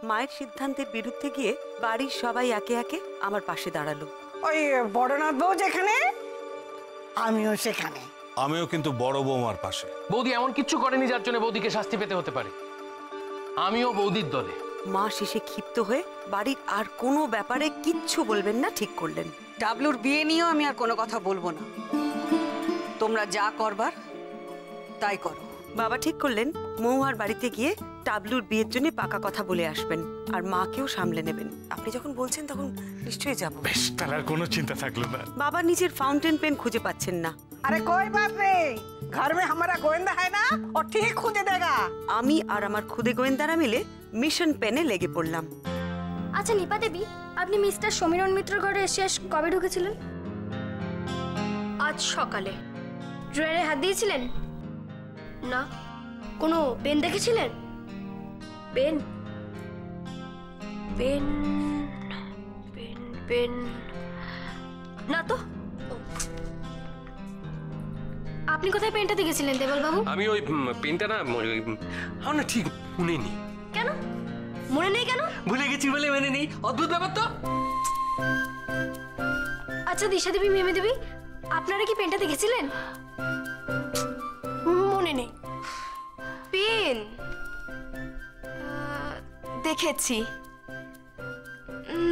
মায়ের সিদ্ধান্তের বিরুদ্ধে গিয়ে বাড়ির সবাই একে একে আমার পাশে দাঁড়ালো। ওই বড়নাথ বউ যেখানে আমিও সেখানে। আমিও কিন্তু বড় বৌমার পাশে। বৌদি এমন কিচ্ছু করেনি যার জন্য বৌদিকে শাস্তি পেতে হতে পারে। আমিও বৌদির দলে। মা শেষে ক্ষিপ্ত হয়ে বাড়ির আর কোনো ব্যাপারে কিচ্ছু বলবেন না ঠিক করলেন। ডাবলুর বিয়ে নিয়েও আমি আর কোনো কথা বলবো না, তোমরা যা করবার তাই করো। বাবা ঠিক করলেন মহুয়ার বাড়িতে গিয়ে টাবলুর বিয়ের জন্য পাকা কথা বলে আসবেন আর মাকেও সামলে নেবেন। আপনি যখন বলছেন তখন নিশ্চয়ই যাবো। বেশ, তার আর কোনো চিন্তা থাকলো না। বাবা নিজের ফাউন্টেন পেন খুঁজে পাচ্ছেন না। अरे कोई बात नहीं, घर में हमारा गोविंदा है ना, और ठीक खुद देगा। আমি আর আমার খুদে গোয়েন্দারা মিলে মিশন পেনে লেগে পড়লাম। আচ্ছা নিপা দেবী, আপনি মিস্টার সমীরণ মিত্রর ঘরে শেষ কবে ঢুকেছিলেন? আজ সকালে। ড্রয়ারে হাত দিয়েছিলেন? না। কোনো পেন দেখেছিলেন? পেন পেন পেন পেন না তো। আপনি কোথায় পেনটা দেখেছিলেন দেবল বাবু? আমি ওই পেনটা না আমার না ঠিক মনে নেই। কেন মনে নেই? কেন ভুলে গেছি বলে মনে নেই। অদ্ভুত ব্যাপার তো। আচ্ছা দিশা দেবী, মিমি দেবী, আপনারা কি পেনটা দেখেছিলেন? মনে নেই। পেন দেখেছি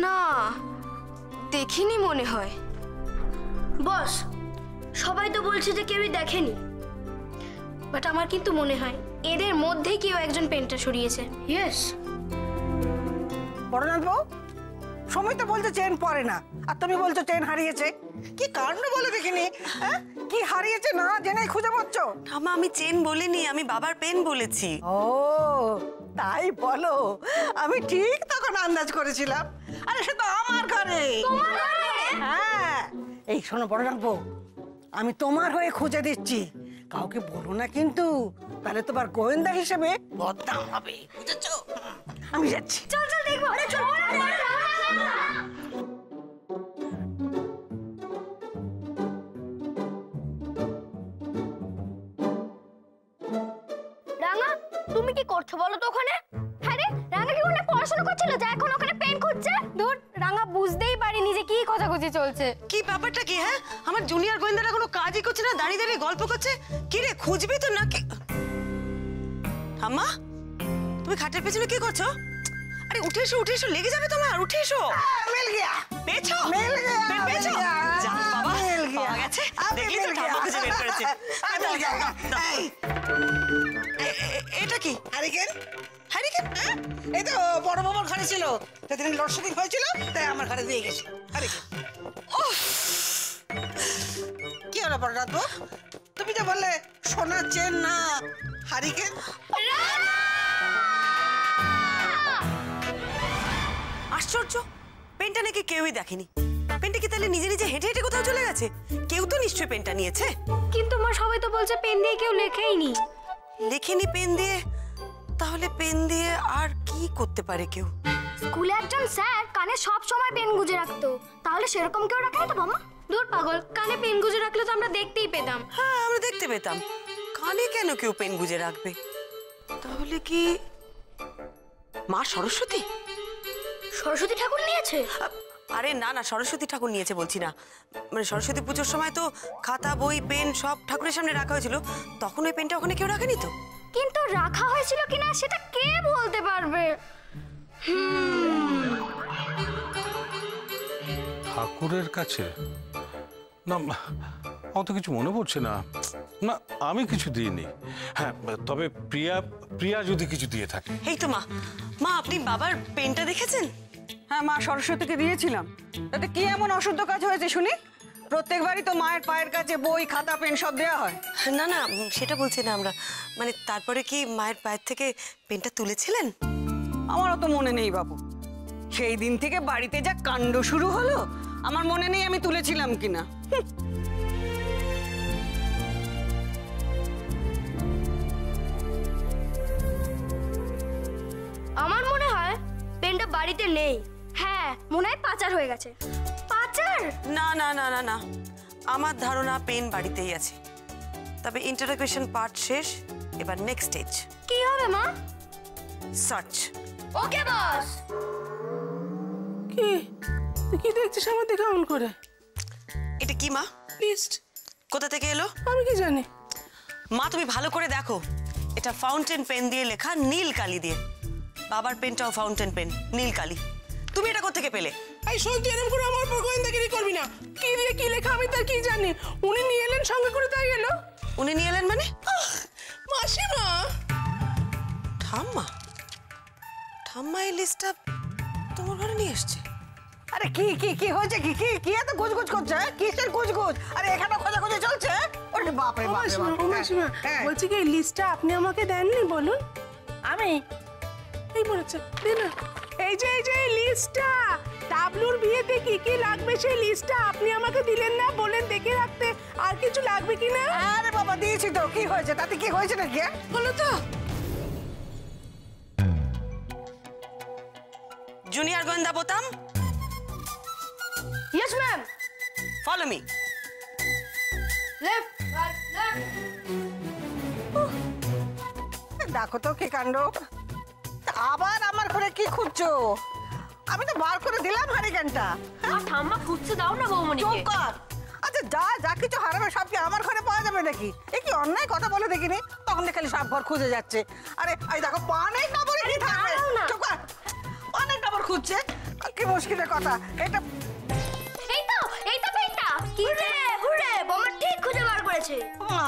না, দেখিনি মনে হয়। বস, সবাই তো বলছে যে কেউই দেখেনি, বাট আমার কিন্তু মনে হয় এদের মধ্যে কেউ একজন পেনটা সরিয়েছে। ইয়েস। বড়নাথ বউ, সময় তো বলছে চেন পরে না, আর তুমি বলছো চেন হারিয়েছে। কি কারণ বলে দেখিনি? কি হারিয়েছে না জেনে খুঁজে পাচ্ছ? ঠাম্মা, আমি চেন বলিনি, আমি বাবার পেন বলেছি। ও তাই বলো, আমি ঠিক তখন আন্দাজ করেছিলাম। আরে সে তো আমার ঘরে। হ্যাঁ, এই শোনো বড়নাথ বউ, আমি তোমার হয়ে খুঁজে দিচ্ছি, কাউকে বলো না কিন্তু, তাহলে তোমার গোয়েন্দা হিসেবে বদনাম হবে, বুঝেছো? আমি যাচ্ছি। চল চল দেখবো। আরে চল। রাঙা, তুমি কি করছো বলো তো ওখানে? হ্যাঁ রে, রাঙা কি ওখানে পড়াশোনা করছিল যা এখন ওখানে পেন খুঁজছে? ধুর, রাঙা বুঝতেই পারিনি যে কি খোঁজাখুঁজি চলছে। কি ব্যাপারটা কি? হ্যাঁ, আমার জুনিয়র গোয়েন্দারা কোনো কাজই করছে না, দাঁড়িয়ে দাঁড়িয়ে গল্প করছে। কি রে, খুঁজবি তো নাকি? ঠাম্মা, তুমি খাটের পেছনে কি করছো? আরে উঠে এসো, উঠে এসো, লেগে যাবে তোমার, উঠে এসো। মিল গিয়া, পেয়েছো? মিল গিয়া, পেন পেয়েছো? মিল গিয়া। যাক বাবা, মিল গিয়া। পাওয়া গেছে। দেখলি তো মিল ঠাম্মা গিয়া। খুঁজে বের করেছে। মিল গিয়া। এই, এটা কি? হারিকেন? হ্যারিকেন? এই তো বড় বাবার ঘরে ছিল, সেদিন লোডশেডিং হয়েছিল, তাই আমার ঘরে দিয়ে গেছে। হারিকেন। কি হলো বড়নাথ বউ, তুমি যে বললে সোনার চেন না হারিকেন? আশ্চর্য, পেনটা নাকি কেউই দেখেনি। পেনটা কি তাহলে নিজে নিজে হেঁটে হেঁটে কোথাও চলে গেছে? কেউ তো নিশ্চয়ই পেনটা নিয়েছে। কিন্তু মা, সবাই তো বলছে পেন দিয়ে কেউ লেখেইনি। লেখেনি পেন দিয়ে? তাহলে পেন দিয়ে আর কি করতে পারে কেউ? স্কুলে একজন স্যার কানে সব সময় পেন গুজে রাখতো, তাহলে সেরকম কেউ রাখে তো মামা? দূর পাগল, কানে পেন গুজে রাখলে তো আমরা দেখতেই পেতাম। হ্যাঁ, আমরা দেখতে পেতাম। কানে কেন কেউ পেন গুজে রাখবে? তাহলে কি মা সরস্বতী? সরস্বতী ঠাকুর নিয়েছে? আরে না না, সরস্বতী ঠাকুর নিয়েছে বলছি না, মানে সরস্বতী পুজোর সময় তো খাতা বই পেন সব ঠাকুরের সামনে রাখা হয়েছিল, তখন ওই পেনটা ওখানে কেউ রাখেনি তো। কিন্তু রাখা হয়েছিল কিনা সেটা কে বলতে পারবে? ঠাকুরের কাছে? না, অত কিছু মনে পড়ছে না। না, আমি কিছু দিইনি। হ্যাঁ, তবে প্রিয়া প্রিয়া যদি কিছু দিয়ে থাকে। এই তো মা, মা আপনি বাবার পেনটা দেখেছেন? হ্যাঁ, মা সরস্বতীকে দিয়েছিলাম। তাতে কি এমন অশুদ্ধ কাজ হয়েছে শুনি? প্রত্যেকবারই তো মায়ের পায়ের কাছে বই খাতা পেন সব দেওয়া হয়। না না, সেটা বলছি না আমরা, মানে তারপরে কি মায়ের পায়ের থেকে পেনটা তুলেছিলেন? আমারও তো মনে নেই বাবু, সেই দিন থেকে বাড়িতে যা কাণ্ড শুরু হলো, আমার মনে নেই আমি তুলেছিলাম কিনা। আমার মনে হয় পেনটা বাড়িতে নেই। হ্যাঁ, মনে হয় পাচার হয়ে গেছে। পাচার? না না না না না, আমার ধারণা পেন বাড়িতেই আছে। তবে ইন্টারোগেশন পার্ট শেষ, এবার নেক্সট স্টেজ কি হবে মা? সার্চ। ওকে বস। কি কি দেখছিস আমার দিকে অমন করে? এটা কি মা? লিস্ট। কোথা থেকে এলো? আমি কি জানি? মা তুমি ভালো করে দেখো, এটা ফাউন্টেন পেন দিয়ে লেখা, নীল কালি দিয়ে। বাবার পেনটাও ফাউন্টেন পেন, নীল কালি। তুমি এটা কোথা থেকে পেলে? এই শোন, তুই এরকম করে আমার উপর গোয়েন্দাগিরি করবি না। কি দিয়ে কি লেখা আমি তার কি জানি? উনি নিয়ে এলেন সঙ্গে করে, তাই এলো। উনি নিয়ে এলেন মানে? মাসিমা। ঠাম্মা? ঠাম্মা এই লিস্টটা তোমার ঘরে নিয়ে এসছে? আরে কি কি কি হয়েছে? কি কি কি এত গুজগুজ করছে? কিসের গুজগুজ? আরে এখানে খোঁজাখুঁজি চলছে। ওরে বাপ রে ও বাপ রে মাসিমা, বাপ। ও মাসিমা, হ্যাঁ। বলছি কি এই লিস্টটা আপনি আমাকে দেননি বলুন? আমি এই বলেছে দিন না। এই যে এই লিস্টটা, ডাবলুর বিয়েতে কি কি লাগবে সেই লিস্টটা আপনি আমাকে দিলেন না? বলেন দেখে রাখতে আর কিছু লাগবে কিনা। আরে বাবা দিয়েছি তো, কি হয়েছে? তাতে কি হয়েছে নাকি? বলো তো। জুনিয়র গোয়েন্দা বোতাম, yes ma'am. Follow me. Left right left. দেখো তো কি কাণ্ড। আবার আমার ঘরে কি খুঁজছো? আমি তো বার করে দিলাম হারিকেনটা। আর ঠাম্মা খুঁজতে দাও না বৌমনিকে। চুপ কর। আচ্ছা যা যা কিছু হারাবে সব কি আমার ঘরে পাওয়া যাবে নাকি? এ কি অন্যায় কথা বলে দেখিনি? তখন খালি সব ঘর খুঁজে যাচ্ছে। আরে এই দেখো পানের কাপড়ে কি থাকবে? চুপ কর। পানের কাপড় খুঁজছে, কি মুশকিলের কথা এটা। এই তো পেনটা। কি রে হুরে, বৌমা ঠিক খুঁজে বার করেছে। মা,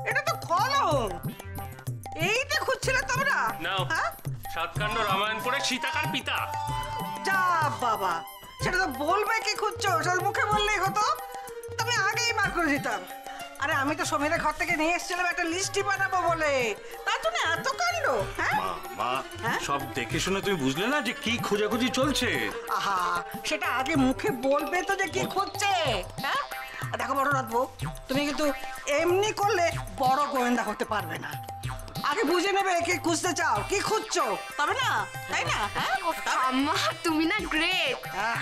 এটা তো কলম। এইটা খুঁজছিলে তোমরা? নাও হ্যাঁ? সাতকাণ্ড রামায়ণ পড়ে সীতাকার পিতা। যা বাবা, সেটা তো বলবে কি খুঁজছো, সেটা মুখে বললেই হতো। তুমি আগেই বার করে দিতাম। আরে আমি তো সমীরের ঘর থেকে নিয়ে এসেছিলাম একটা লিস্টই বানাবো বলে, তার জন্য এত কাণ্ড। হ্যাঁ মা হ্যাঁ? সব দেখে শুনে তুমি বুঝলে না যে কি খোঁজাখুঁজি চলছে? আহা, সেটা আগে মুখে বলবে তো যে কি খুঁজছে। হ্যাঁ আর দেখো বড় রাখবো, তুমি কিন্তু এমনি করলে বড় গোয়েন্দা হতে পারবে না। আগে বুঝে নেবে কি খুঁজতে চাও, কি খুঁজছো, তবে না, তাই না? হ্যাঁ আম্মা তুমি না গ্রেট। হ্যাঁ।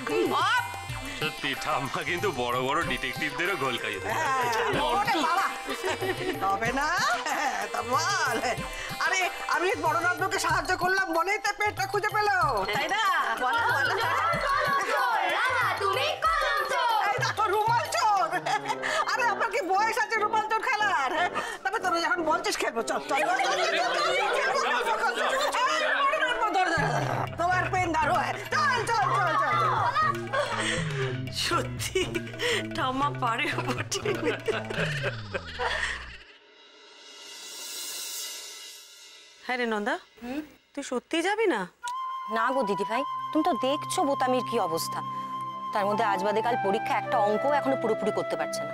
সত্যি ঠাম্মা কিন্তু বড় বড় ডিটেকটিভদেরও গোল খাইয়ে দেয়। ওরে বাবা, তবে না? তা বল। আরে আমি বড় রাজকে সাহায্য করলাম বলেই তো পেটটা খুঁজে পেলো, তাই না? বলো বলো। রাঙা তুমি কলম চোর। এই দেখো রুমাল চোর। আরে আপনার কি বয়স আছে রুমাল চোর খেলার? তবে তোরা যখন বলছিস খেলবো, চল চল। তোমার পেন দাঁড়ো। চল চল চল চল। সত্যি ঠাম্মা পারে বটে। হ্যাঁ রে নন্দা, তুই সত্যি যাবি না? না গো দিদি ভাই, তুমি তো দেখছো বোতামির কি অবস্থা। তার মধ্যে আজ বাদে কাল পরীক্ষা, একটা অঙ্ক এখনো পুরোপুরি করতে পারছে না।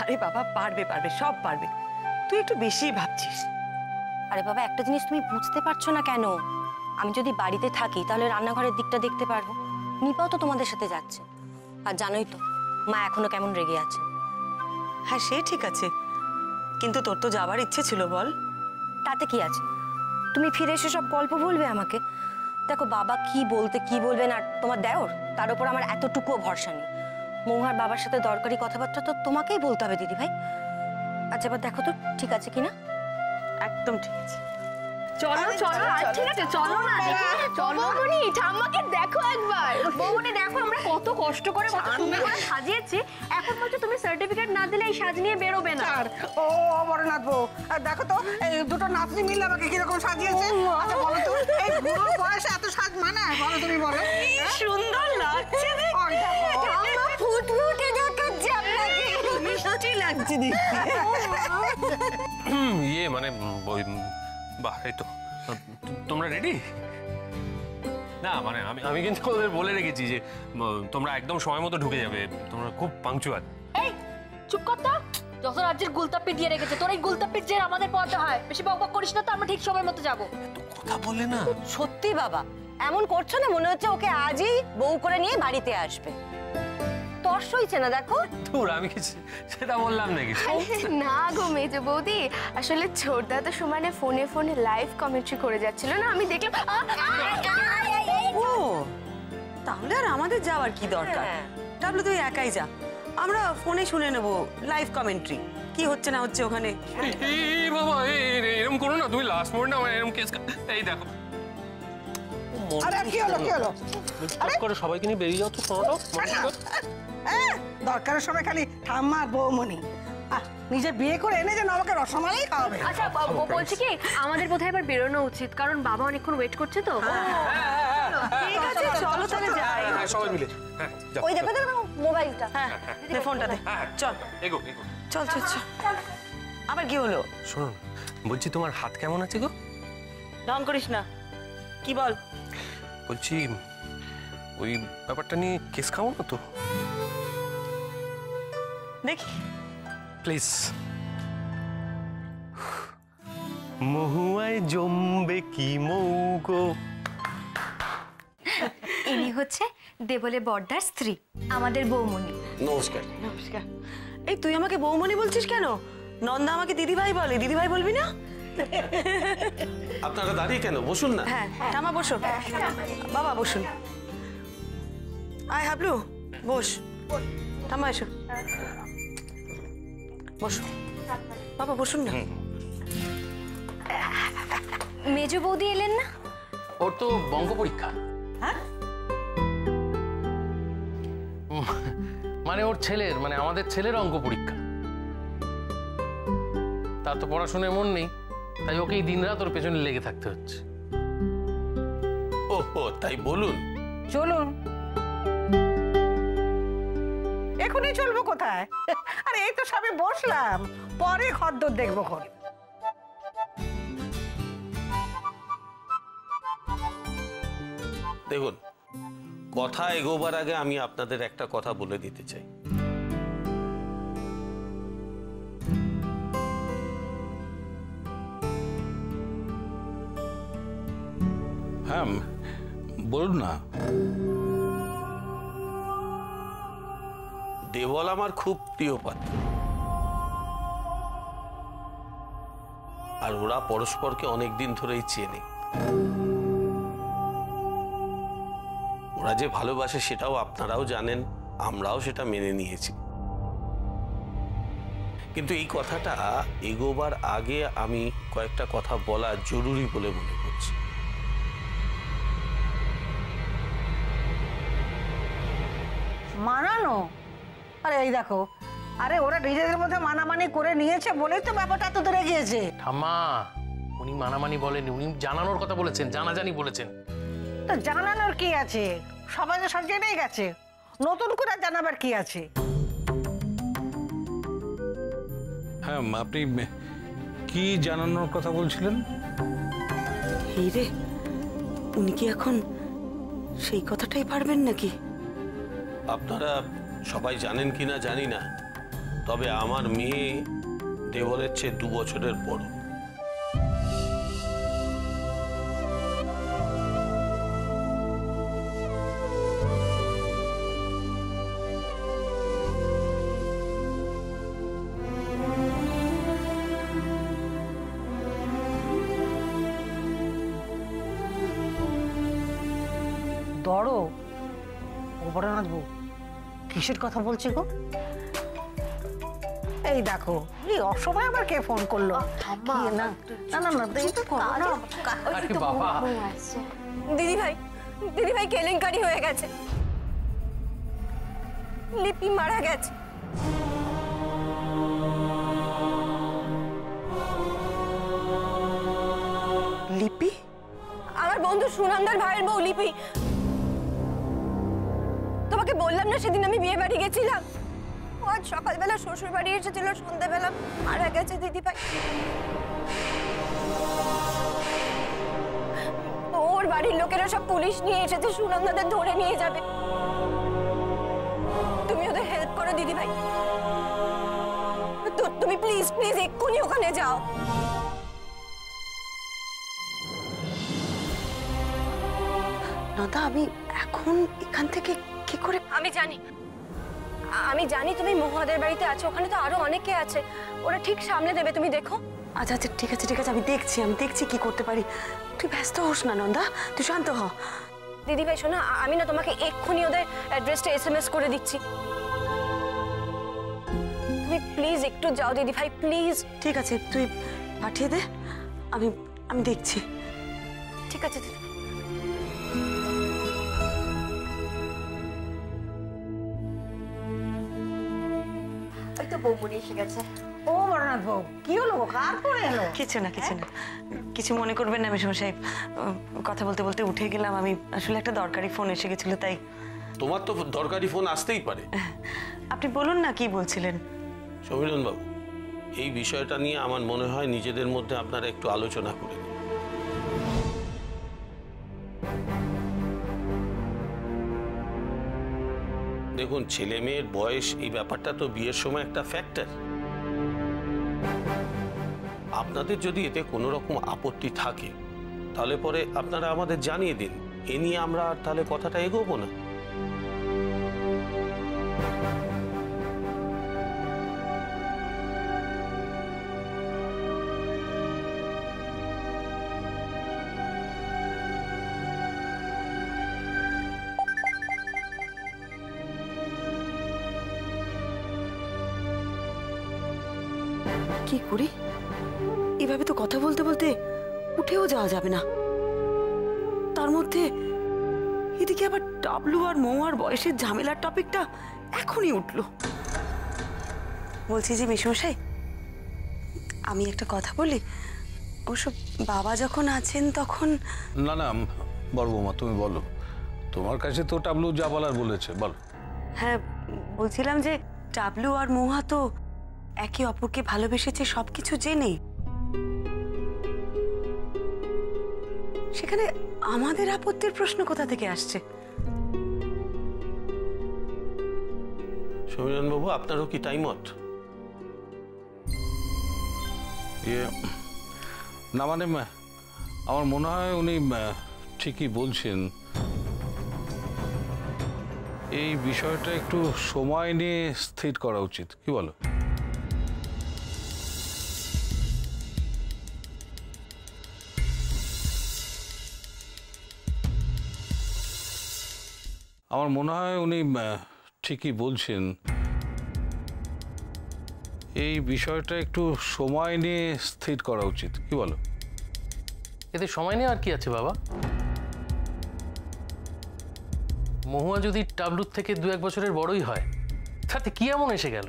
আরে বাবা পারবে পারবে, সব পারবে। তুই একটু বেশি ভাবছিস। আরে বাবা একটা জিনিস তুমি বুঝতে পারছো না কেন? আমি যদি বাড়িতে থাকি তাহলে রান্নাঘরের দিকটা দেখতে পারবো। নিপাও তো তোমাদের সাথে যাচ্ছে, আর জানোই তো মা এখনো কেমন রেগে আছে। হ্যাঁ সে ঠিক আছে, কিন্তু তোর তো যাবার ইচ্ছে ছিল বল। তাতে কি আছে? তুমি ফিরে এসে সব গল্প বলবে আমাকে। দেখো বাবা কি বলতে কি বলবেন, আর তোমার দেওর তার উপর আমার এতটুকুও ভরসা নেই। মৌহার বাবার সাথে দরকারি কথাবার্তা তো তোমাকেই বলতে হবে দিদি ভাই। আচ্ছা এবার দেখো তো ঠিক আছে কিনা। একদম ঠিক আছে। চলো চলো, আর ঠিক আছে চলো না। চলো বৌমনি, ঠাম্মাকে দেখো একবার। বৌমনি দেখো আমরা কত কষ্ট করে কত সুন্দর করে সাজিয়েছি। এখন বলছো তুমি সার্টিফিকেট না দিলে এই সাজ নিয়ে বেরোবে না। আর ও বড় নাচবো, আর দেখো তো এই দুটো নাচনি মিলে আমাকে কিরকম সাজিয়েছে। আচ্ছা বলো তো, এই বুড়ো বয়সে এত সাজ মানায়? বলো তুমি বলো। সুন্দর লাগছে ঠাম্মা ফুটফুটে দেখাচ্ছে আপনাকে। মিষ্টি লাগছে দেখতে। ইয়ে মানে ওই বাহ, এই তো তোমরা রেডি? না মানে আমি কিন্তু ওদের বলে রেখেছি যে তোমরা একদম সময় মতো ঢুকে যাবে, তোমরা খুব পাংচুয়াল। এই চুপ কর তো। যত রাজ্যের গুলতাপ্পি দিয়ে রেখেছে, তোর এই গুলতাপ্পির জের আমাদের পড়তে হয়। বেশি বকবক করিস না তো, আমরা ঠিক সময় মতো যাবো। কথা বলে না। সত্যি বাবা এমন করছো না, মনে হচ্ছে ওকে আজই বউ করে নিয়ে বাড়িতে আসবে। তর সইছে না দেখো। তোর আমি কি সেটা বললাম নাকি? না গো মেজো বৌদি, আসলে ছোটদা তো সমানে ফোনে ফোনে লাইভ কমেন্ট্রি করে যাচ্ছিল না, আমি দেখলাম। ও তাহলে আর আমাদের যাওয়ার কি দরকার? হ্যাঁ। ডাবলু তুই একাই যা, আমরা ফোনে শুনে নেব লাইভ কমেন্ট্রি। কি হচ্ছে না হচ্ছে ওখানে। এই বাবা এরকম করো না তুমি, লাস্ট মোমেন্টে আমার এরকম কেস। এই দেখো আরে কি হলো কি হলো? আরে করে সবাইকে নিয়ে বেরিয়ে যাও তো শোনো। দরকারের সময় খালি ঠাম্মা বৌমনি নিজে বিয়ে করে এনে যেন আমাকে রসমালাই খাওয়াবে। আচ্ছা বলছি কি আমাদের বোধহয় এবার বেরোনো উচিত, কারণ বাবা অনেকক্ষণ ওয়েট করছে তো। ঠিক আছে চলো তাহলে যাই। হ্যাঁ সবাই মিলে। হ্যাঁ যাও। ওই দেখো দেখো মোবাইলটা। হ্যাঁ দে ফোনটা দে। চল এগো এগো। চল চল চল। আবার কি হলো? শোনো বলছি তোমার হাত কেমন আছে গো? ঢং করিস না, কি বল? বলছি ওই ব্যাপারটা নিয়ে কেস খাও না তো দেখি প্লিজ। মহুয়ায় জমবে কি মৌগো। ইনি হচ্ছে দেবলে বর্দার স্ত্রী, আমাদের বৌমনি। নমস্কার। নমস্কার। এই তুই আমাকে বৌমনি বলছিস কেন? নন্দা আমাকে দিদিভাই বলে, দিদিভাই বলবি না? আপনারা দাঁড়িয়ে কেন? বসুন না। হ্যাঁ ঠামা বসো। বাবা বসুন। আয় হাবলু বস। ঠামা এসো বসো। বাবা বসুন না। মেজ বৌদি এলেন না? ওর তো বঙ্গ পরীক্ষা। মানে ওর ছেলের, মানে আমাদের ছেলের অঙ্ক পরীক্ষা। তার তো পড়াশোনায় মন নেই, তাই ওকেই দিনরাত ওর পেছনে লেগে থাকতে হচ্ছে। ওহো তাই বলুন। চলুন। এখনই চলবো কোথায়? আরে এই তো সবে বসলাম, পরে খদ্দর দেখবো খন। দেখুন, কথা এগোবার আগে আমি আপনাদের একটা কথা বলে দিতে চাই। হ্যাঁ বলুন না। দেবল আমার খুব প্রিয় পাত্র, আর ওরা পরস্পরকে অনেকদিন ধরেই চেনে। ওরা যে ভালোবাসে সেটাও আপনারাও জানেন, আমরাও সেটা মেনে নিয়েছি। কিন্তু এই কথাটা এগোবার আগে আমি কয়েকটা কথা বলা জরুরি বলে মনে করছি। মানানো? আরে এই দেখো, আরে ওরা নিজেদের মধ্যে মানামানি করে নিয়েছে বলেই তো ব্যাপারটা এত দূরে গিয়েছে। ঠাম্মা, উনি মানামানি বলেনি, উনি জানানোর কথা বলেছেন, জানাজানি বলেছেন। তো জানানোর কি আছে? সবাই তো সব জেনেই গেছে, নতুন করে জানাবার কি আছে? হ্যাঁ, আপনি কি জানানোর কথা বলছিলেন? এই রে, উনি কি এখন সেই কথাটাই পারবেন নাকি? আপনারা সবাই জানেন কিনা জানি না, তবে আমার মেয়ে দেবলের চেয়ে 2 বছরের বড়। দড়ো গোবরনাথ বউ, কিসের কথা বলছি গো? এই দেখো, এই অসময় আবার কে ফোন করলো? কি না না না না, এই তো আরে বাবা, দিদি ভাই কেলেঙ্কারি হয়ে গেছে, লিপি মারা গেছে। লিপি? আমার বন্ধু সুনন্দার ভাইয়ের বউ লিপি। তোমাকে বললাম না সেদিন আমি বিয়ে বাড়ি গেছিলাম, আজ সকালবেলা শ্বশুর বাড়ি এসেছিল, সন্ধ্যাবেলা মারা গেছে দিদি ভাই। ওর বাড়ির লোকেরা সব পুলিশ নিয়ে এসেছে, সুনন্দাদের ধরে নিয়ে যাবে। তুমি ওদের হেল্প করো দিদি ভাই, তুমি প্লিজ প্লিজ এক্ষুনি ওখানে যাও। নদা, আমি এখন এখান থেকে কি করে? আমি জানি তুমি মহাদের বাড়িতে আছো, ওখানে তো আরো অনেকে আছে, ওরা ঠিক সামলে দেবে, তুমি দেখো। আচ্ছা আচ্ছা ঠিক আছে ঠিক আছে, আমি দেখছি কি করতে পারি। তুই ব্যস্ত হোস না নন্দা, তুই শান্ত হ। দিদি ভাই শোনো, আমি না তোমাকে এক্ষুনি ওদের অ্যাড্রেসটা SMS করে দিচ্ছি। তুমি প্লিজ একটু যাও দিদি ভাই, প্লিজ। ঠিক আছে, তুই পাঠিয়ে দে, আমি আমি দেখছি। ঠিক আছে দিদি। ওই তো বৌমনি এসে গেছে। ও বড়নাথ বউ, কি হলো গো, কার পরে এলো? কিছু না, কিছু না, কিছু মনে করবেন না মেশামশাই সাহেব। কথা বলতে বলতে উঠে গেলাম, আমি আসলে একটা দরকারি ফোন এসে গেছিল তাই। তোমার তো দরকারি ফোন আসতেই পারে। আপনি বলুন না কি বলছিলেন। সমীরণ বাবু, এই বিষয়টা নিয়ে আমার মনে হয় নিজেদের মধ্যে আপনারা একটু আলোচনা করে নিন। দেখুন, ছেলে মেয়ের বয়স এই ব্যাপারটা তো বিয়ের সময় একটা ফ্যাক্টর। আপনাদের যদি এতে কোনো রকম আপত্তি থাকে তাহলে পরে আপনারা আমাদের জানিয়ে দিন, এ নিয়ে আমরা আর তাহলে কথাটা এগোবো না। কি করি, এভাবে তো কথা বলতে বলতে উঠেও যাওয়া যাবে না। তার মধ্যে এদিকে আবার ডাবলু আর মৌয়ার বয়সের ঝামেলার টপিকটা এখনই উঠলো। বলছি যে মেশমশাই, আমি একটা কথা বলি। ওসব বাবা যখন আছেন তখন। না না বড় বৌমা, তুমি বলো, তোমার কাছে তো ডাবলু যা বলার বলেছে, বলো। হ্যাঁ, বলছিলাম যে ডাবলু আর মৌয়া তো একে অপরকে ভালোবেসেছে সবকিছু জেনে। সেখানে আমাদের আপত্তির প্রশ্ন কোথা থেকে আসছে? সমীরণ বাবু, আপনারও কি তাই মত? না মানে আমার মনে হয় উনি ঠিকই বলছেন। এই বিষয়টা একটু সময় নিয়ে স্থির করা উচিত, কি বলো? আমার মনে হয় উনি ঠিকই বলছেন। এই বিষয়টা একটু সময় নিয়ে স্থির করা উচিত, কি বলো? এতে সময় নেই আর কি আছে বাবা। মহুয়া যদি টাবলুর থেকে 2-1 বছরের বড়ই হয়, তাতে কি এমন এসে গেল?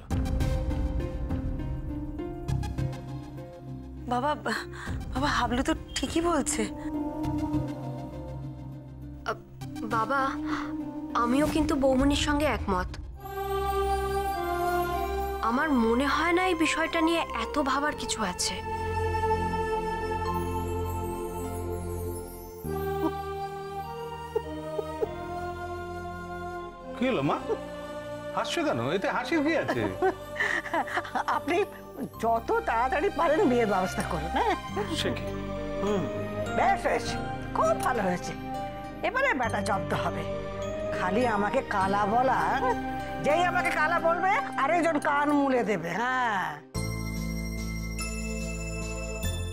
বাবা বাবা হাবলু তো ঠিকই বলছে। বাবা, আমিও কিন্তু বৌমনির সঙ্গে একমত। আমার মনে হয় না এই বিষয়টা নিয়ে এত ভাবার কিছু আছে। কি হলো মা, হাসছো কেন? এতে হাসির কি আছে? আপনি যত তাড়াতাড়ি পারেন বিয়ের ব্যবস্থা করুন। হ্যাঁ, সে কি? বেশ হয়েছে, খুব ভালো হয়েছে। এবারে বেটা জব্দ হবে। খালি আমাকে কালা বলা, যেই আমাকে কালা বলবে আরেকজন কান মুলে দেবে। হ্যাঁ,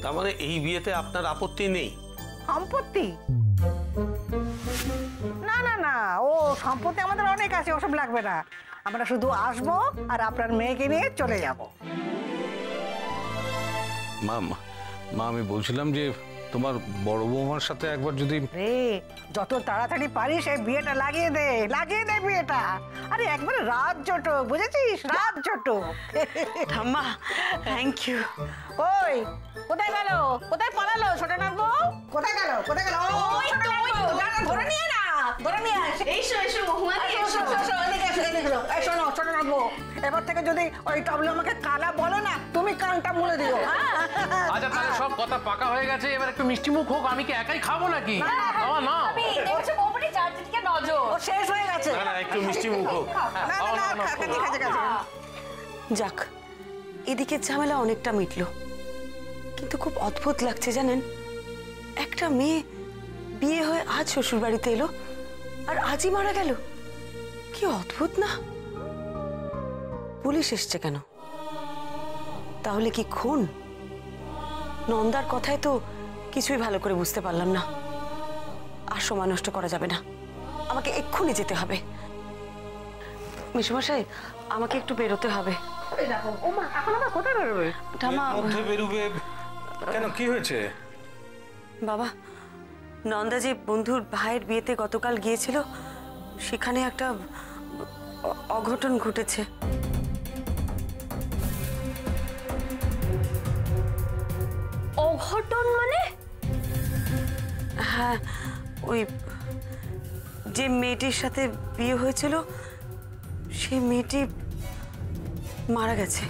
তার মানে এই বিয়েতে আপনার আপত্তি নেই? সম্পত্তি? না না না, ও সম্পত্তি আমাদের অনেক আছে, ওসব লাগবে না। আমরা শুধু আসবো আর আপনার মেয়েকে নিয়ে চলে যাব। মা মা আমি বলছিলাম যে তোমার বড় বৌমার সাথে একবার যদি। রে, যত তাড়াতাড়ি পারিস এই বিয়েটা লাগিয়ে দে বিয়েটা। আরে একবারে রাত জোটো, বুঝেছিস? রাত জোটো। ঠাম্মা, থ্যাংক ইউ। ওই কোথায় গেল, কোথায় পালালো ছোটনাথ বউ? কোথায় গেল, কোথায় গেল? ওই তো, ওই তো, ধরে নিয়ে না, ধরে নিয়ে আস। এসো এসো মহুয়া, এসো এসো, এদিকে এসো, এদিকে এসো। এই শোনো ছোটনাথ বউ, এবার থেকে যদি ওই টাবলু আমাকে কালা বলে না, তুমি কানটা মুলে দিও। আচ্ছা তাহলে সব কথা পাকা হয়ে গেছে, এবার একটু মিষ্টি মুখ হোক। আমি কি একাই খাবো নাকি? বাবা না, দেখছো বৌমনি চারদিকে নজর। ও শেষ হয়ে গেছে। না না, একটু মিষ্টি মুখ হোক। না না না, কাছে কাছে। যাক, এদিকে ঝামেলা অনেকটা মিটলো। কিন্তু খুব অদ্ভুত লাগছে জানেন, একটা মেয়ে বিয়ে হয়ে আজ শ্বশুর বাড়িতে এলো আর আজই মারা গেল। কি অদ্ভুত না? পুলিশ এসছে কেন? তাহলে কি খুন? নন্দার কথায় তো কিছুই ভালো করে বুঝতে পারলাম না। আর সময় নষ্ট করা যাবে না, আমাকে এক্ষুনি যেতে হবে। মেসোমশাই, আমাকে একটু বেরোতে হবে। ঠামা মধ্যে বেরুবে কেন, কি হয়েছে? বাবা, নন্দা যে বন্ধুর ভাইয়ের বিয়েতে গতকাল গিয়েছিল সেখানে একটা অঘটন ঘটেছে। অঘটন মানে? হ্যাঁ, ওই যে মেয়েটির সাথে বিয়ে হয়েছিল সেই মেয়েটি মারা গেছে।